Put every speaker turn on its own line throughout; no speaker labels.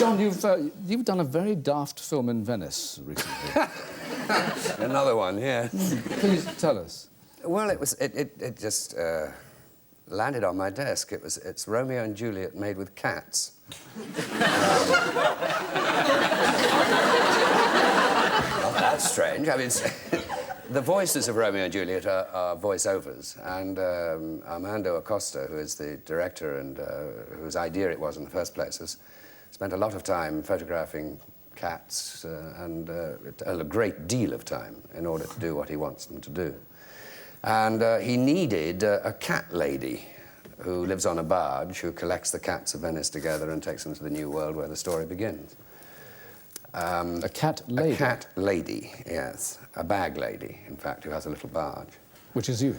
John, you've done a very daft film in Venice recently.
Another one, yeah.
Please tell us.
Well, it just landed on my desk. It's Romeo and Juliet made with cats. Not that strange. I mean, the voices of Romeo and Juliet are voiceovers, and Armando Acosta, who is the director and whose idea it was in the first place, has spent a lot of time photographing cats and a great deal of time in order to do what he wants them to do. And he needed a cat lady who lives on a barge, who collects the cats of Venice together and takes them to the new world where the story begins.
A cat lady?
A cat lady, yes. A bag lady, in fact, who has a little barge.
Which is you?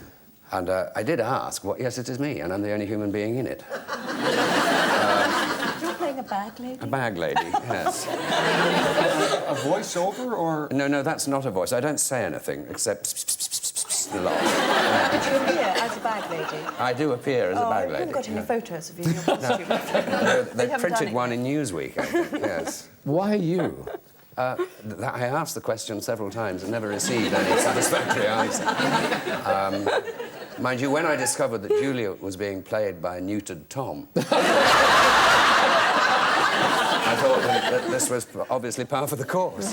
And I did ask, yes, it is me, and I'm the only human being in it.
You're playing a bag lady?
A bag lady, yes.
A voiceover, or...?
No, that's not a voice. I don't say anything, except a lot.
Did you appear as a bag lady?
I do appear as a bag lady.
I haven't got any photos of you in your costume.
They printed one in Newsweek, I think, yes.
Why you?
I asked the question several times and never received any satisfactory answer. Mind you, when I discovered that Juliet was being played by a neutered Tom, I thought that this was obviously par for the course.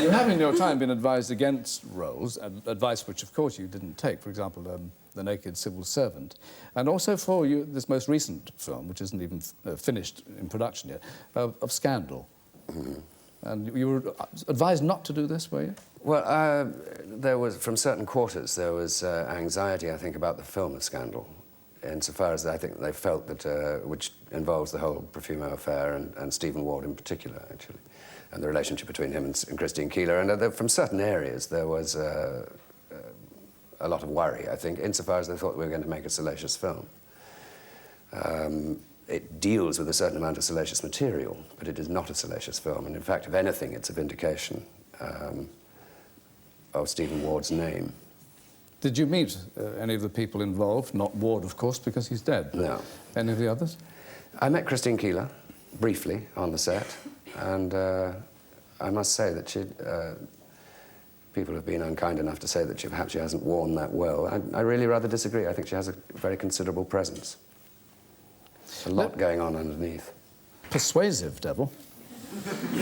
You have in your time been advised against roles, advice which, of course, you didn't take. For example, The Naked Civil Servant. And also for you, this most recent film, which isn't even finished in production yet, of Scandal. Mm-hmm. And you were advised not to do this, were you?
Well, there was, from certain quarters, there was anxiety, I think, about the film of Scandal, insofar as I think they felt that, which involves the whole Profumo affair and Stephen Ward in particular, actually, and the relationship between him and Christine Keeler. And from certain areas, there was a lot of worry, I think, insofar as they thought we were going to make a salacious film. It deals with a certain amount of salacious material, but it is not a salacious film. And in fact, if anything, it's a vindication of Stephen Ward's name.
Did you meet any of the people involved? Not Ward, of course, because he's dead.
No.
Any of the others?
I met Christine Keeler, briefly, on the set, and I must say that she... people have been unkind enough to say that perhaps she hasn't worn that well. I really rather disagree. I think she has a very considerable presence. A lot going on underneath.
Persuasive devil.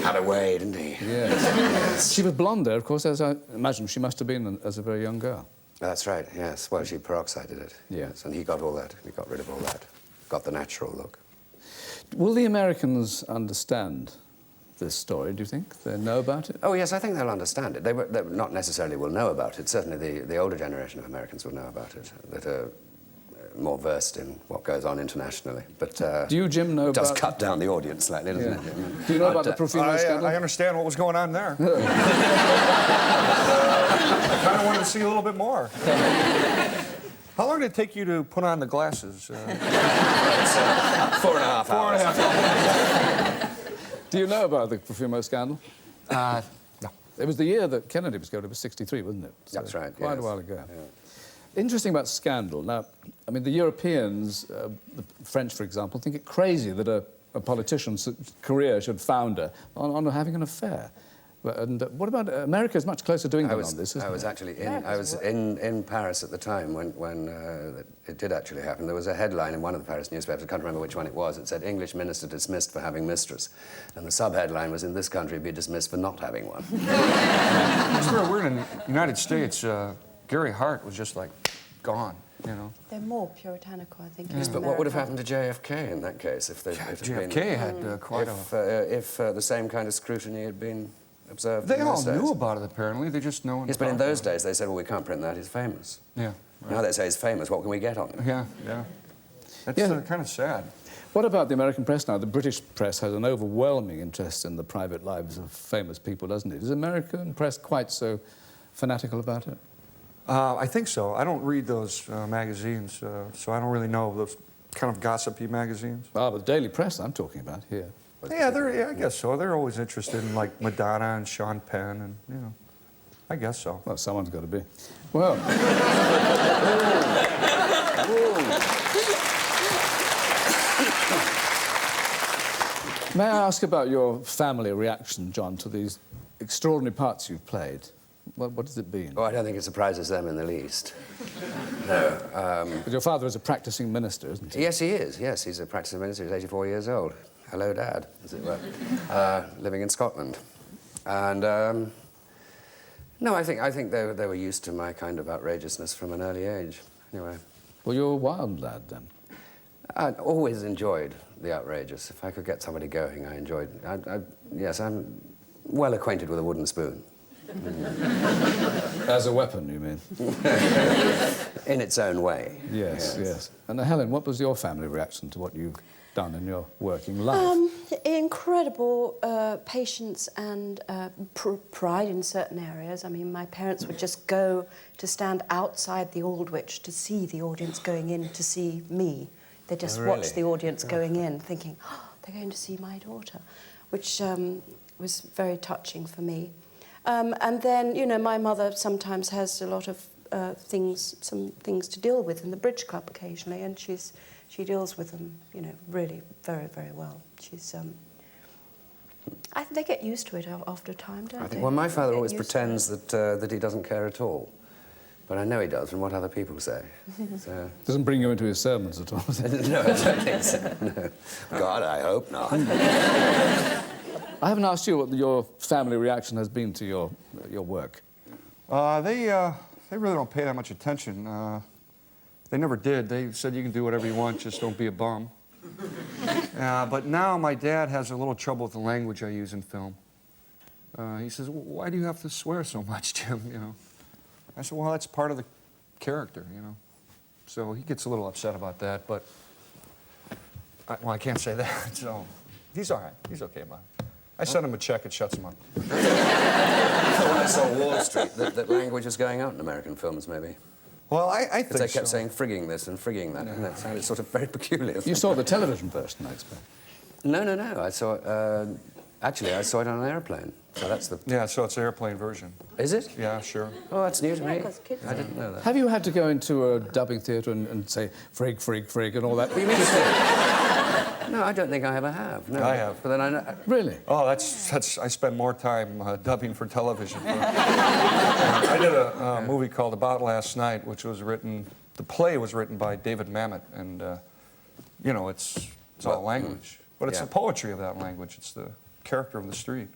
Had a way, didn't he?
Yes. She was blonde there, of course, as I imagine she must have been as a very young girl.
That's right, yes. Well, she peroxided it.
Yes.
And he got all that. He got rid of all that. Got the natural look.
Will the Americans understand this story, do you think? They know about it?
Oh, yes, I think they'll understand it. They not necessarily will know about it. Certainly the older generation of Americans will know about it, that are more versed in what goes on internationally. But
do you, Jim, know about...
It does cut down the audience slightly, doesn't it?
Do you know about the Profumo scandal?
I understand what was going on there. I kind of wanted to see a little bit more. How long did it take you to put on the glasses?
4.5 hours.
4.5 hours.
Do you know about the Profumo scandal?
No.
It was the year that Kennedy was killed. It was 63, wasn't it? So
that's right,
quite
yes.
a while ago.
Yeah.
Interesting about Scandal. Now, I mean, the Europeans, the French, for example, think it crazy that a politician's career should founder on having an affair. And what about America? Is much closer to England on this, isn't it?
I was actually in Paris at the time when it did actually happen. There was a headline in one of the Paris newspapers, I can't remember which one it was, it said, "English minister dismissed for having mistress." And the sub-headline was, "In this country, be dismissed for not having one."
It's very weird. In the United States, Gary Hart was just, like, gone, you know.
They're more puritanical, I think,
Yes, but what would have happened to JFK in that case if
JFK had quite
if the same kind of scrutiny had been observed?
They
in
all
those days?
knew about it, apparently. They just know.
Yes, but in those days they said, "Well, we can't print that. He's famous."
Yeah. Right.
Now they say he's famous. What can we get on him?
Yeah, yeah. That's kind of sad.
What about the American press now? The British press has an overwhelming interest in the private lives of famous people, doesn't it? Is American press quite so fanatical about it?
I think so. I don't read those magazines, so I don't really know those kind of gossipy magazines.
Ah, the daily press I'm talking about here.
Yeah, I guess so. They're always interested in, like, Madonna and Sean Penn, and, you know, I guess so.
Well, someone's got to be. Well... May I ask about your family reaction, John, to these extraordinary parts you've played? What has it been?
Oh, I don't think it surprises them in the least. No.
But your father is a practicing minister, isn't he?
Yes, he is. Yes, he's a practicing minister. He's 84 years old. Hello, Dad, as it were. Living in Scotland. And, no, I think they were used to my kind of outrageousness from an early age. Anyway.
Well, you're a wild lad, then.
I always enjoyed the outrageous. If I could get somebody going, I enjoyed... yes, I'm well acquainted with a wooden spoon.
As a weapon, you mean?
In its own way.
Yes, yes. And Helen, what was your family reaction to what you've done in your working life?
Incredible patience and pride in certain areas. I mean, my parents would just go to stand outside the Aldwych to see the audience going in to see me. They just watched the audience going in, thinking, oh, they're going to see my daughter, which was very touching for me. And then, you know, my mother sometimes has a lot of some things to deal with in the bridge club occasionally, and she deals with them, you know, really very, very well. She's, they get used to it after a time, don't they?
Well, my father always pretends that he doesn't care at all. But I know he does from what other people say. So.
Doesn't bring you into his sermons at all?
No, I don't think so. No. God, I hope not.
I haven't asked you what your family reaction has been to your work.
They really don't pay that much attention. They never did. They said you can do whatever you want, just don't be a bum. But now my dad has a little trouble with the language I use in film. He says, well, why do you have to swear so much, Jim? You know. I said, well, that's part of the character, you know. So he gets a little upset about that, but I can't say that. So he's all right. He's okay about it. I send him a check, it shuts him up.
When I saw Wall Street, that language was going out in American films, maybe.
Well, I think
because they kept saying frigging this and frigging that, and that sounded sort of very peculiar.
You saw the television version, I expect.
No. I saw it, actually, I saw it on an airplane. So that's the...
Yeah, so it's the airplane version.
Is it?
Yeah, sure.
Oh, that's new to me.
Kids
I didn't know that.
Have you had to go into a dubbing theatre and say, frig, frig, frig, and all that?
You mean no, I don't think I ever have. No,
I have.
But then I know...
Really?
Oh, that's I spend more time dubbing for television. I did a movie called About Last Night, which was written... The play was written by David Mamet, and, you know, it's all language. But it's the poetry of that language. It's the character of the street.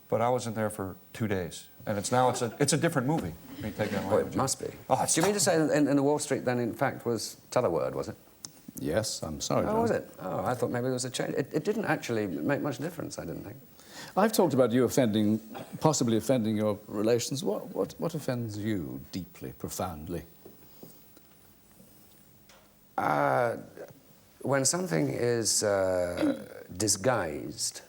But I was in there for 2 days, and it's a different movie when you take that language.
Oh, it must be.
Oh,
do you mean to say in the Wall Street then, in fact, was Teleword, was it?
Yes, I'm sorry, John.
Oh, was it? Oh, I thought maybe there was a change. It didn't actually make much difference, I didn't think.
I've talked about you possibly offending your relations. What offends you deeply, profoundly?
When something is disguised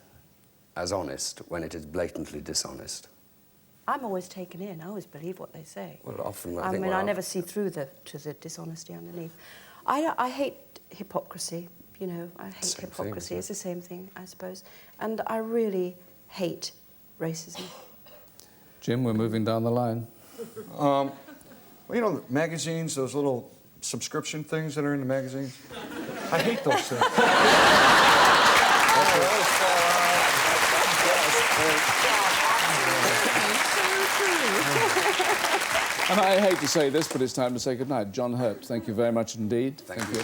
as honest when it is blatantly dishonest.
I'm always taken in. I always believe what they say.
Well, often
I mean, I never see through to the dishonesty underneath. I hate hypocrisy. You know, I hate hypocrisy. It's the same thing, I suppose. And I really hate racism.
Jim, we're moving down the line.
Well, you know, magazines, those little subscription things that are in the magazines. I hate those things.
And I hate to say this, but it's time to say goodnight. John Hurt, thank you very much indeed.
Thank you.